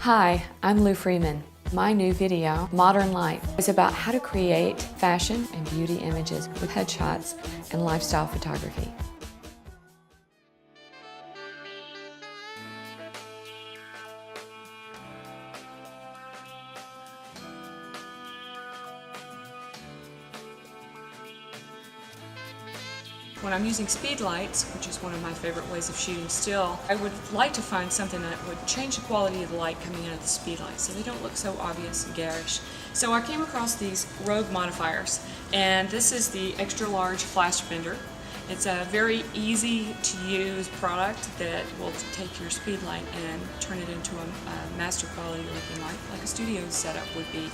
Hi, I'm Lou Freeman. My new video, Modern Lite, is about how to create fashion and beauty images with headshots and lifestyle photography. When I'm using speed lights, which is one of my favorite ways of shooting still, I would like to find something that would change the quality of the light coming in at the speed lights so they don't look so obvious and garish. So I came across these Rogue modifiers, and this is the extra large flash bender. It's a very easy to use product that will take your speed light and turn it into a master quality looking light, like a studio setup would be.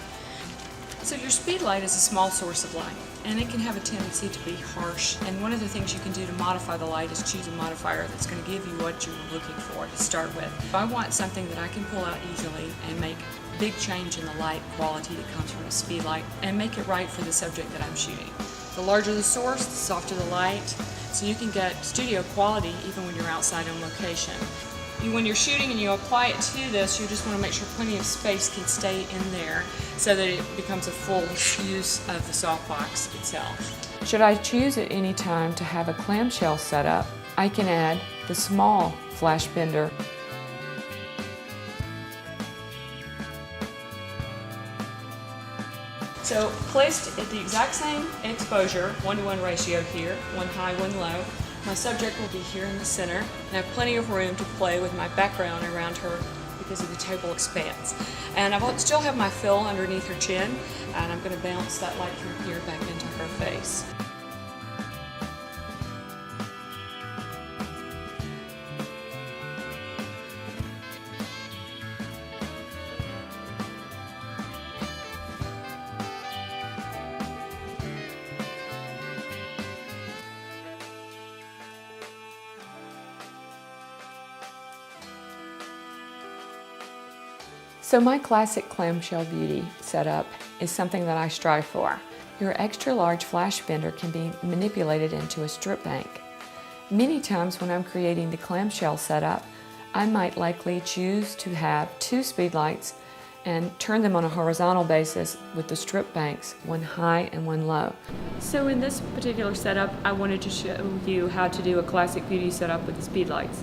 So your speed light is a small source of light, and it can have a tendency to be harsh. And one of the things you can do to modify the light is choose a modifier that's going to give you what you're looking for to start with. I want something that I can pull out easily and make a big change in the light quality that comes from a speed light and make it right for the subject that I'm shooting. The larger the source, the softer the light, so you can get studio quality even when you're outside on location. When you're shooting and you apply it to this, you just want to make sure plenty of space can stay in there so that it becomes a full use of the softbox itself. Should I choose at any time to have a clamshell setup, I can add the small flash bender. So placed at the exact same exposure, 1-to-1 ratio here, one high, one low. My subject will be here in the center, and I have plenty of room to play with my background around her because of the table expanse. And I still have my fill underneath her chin, and I'm going to bounce that light through here back into her face. So my classic clamshell beauty setup is something that I strive for. Your extra large flash bender can be manipulated into a strip bank. Many times when I'm creating the clamshell setup, I might likely choose to have two speed lights and turn them on a horizontal basis with the strip banks, one high and one low. So in this particular setup, I wanted to show you how to do a classic beauty setup with the speed lights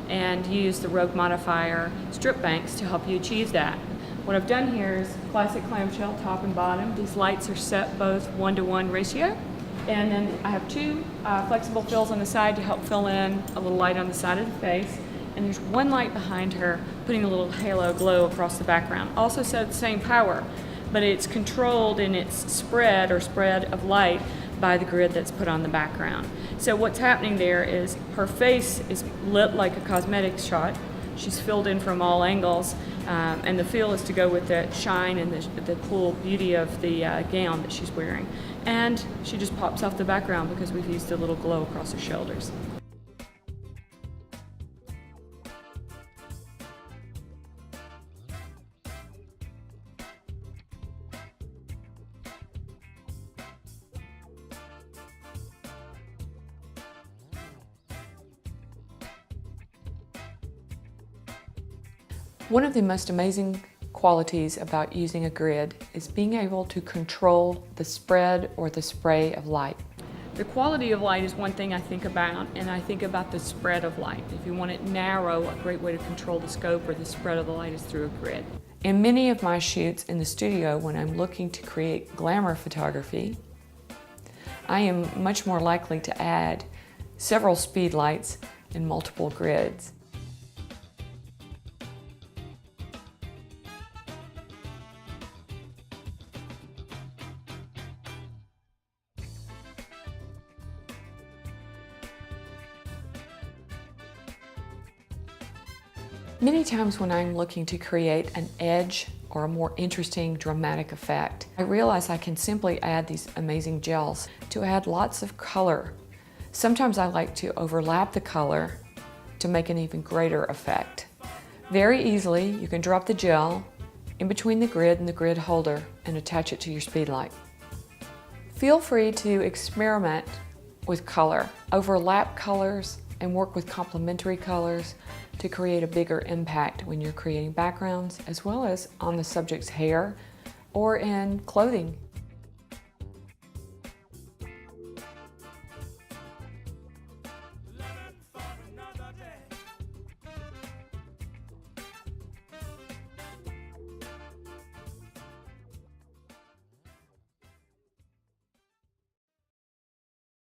and use the Rogue modifier strip banks to help you achieve that. What I've done here is classic clamshell top and bottom. These lights are set both 1-to-1 ratio, and then I have two flexible fills on the side to help fill in a little light on the side of the face, and there's one light behind her putting a little halo glow across the background. Also set at the same power, but it's controlled in its spread of light by the grid that's put on the background. So what's happening there is her face is lit like a cosmetics shot. She's filled in from all angles, and the feel is to go with the shine and the cool beauty of the gown that she's wearing. And she just pops off the background because we've used a little glow across her shoulders. One of the most amazing qualities about using a grid is being able to control the spread or the spray of light. The quality of light is one thing I think about, and I think about the spread of light. If you want it narrow, a great way to control the scope or the spread of the light is through a grid. In many of my shoots in the studio, when I'm looking to create glamour photography, I am much more likely to add several speed lights and multiple grids. Many times when I'm looking to create an edge or a more interesting dramatic effect, I realize I can simply add these amazing gels to add lots of color. Sometimes I like to overlap the color to make an even greater effect. Very easily, you can drop the gel in between the grid and the grid holder and attach it to your speed light. Feel free to experiment with color. Overlap colors, and work with complementary colors to create a bigger impact when you're creating backgrounds, as well as on the subject's hair or in clothing.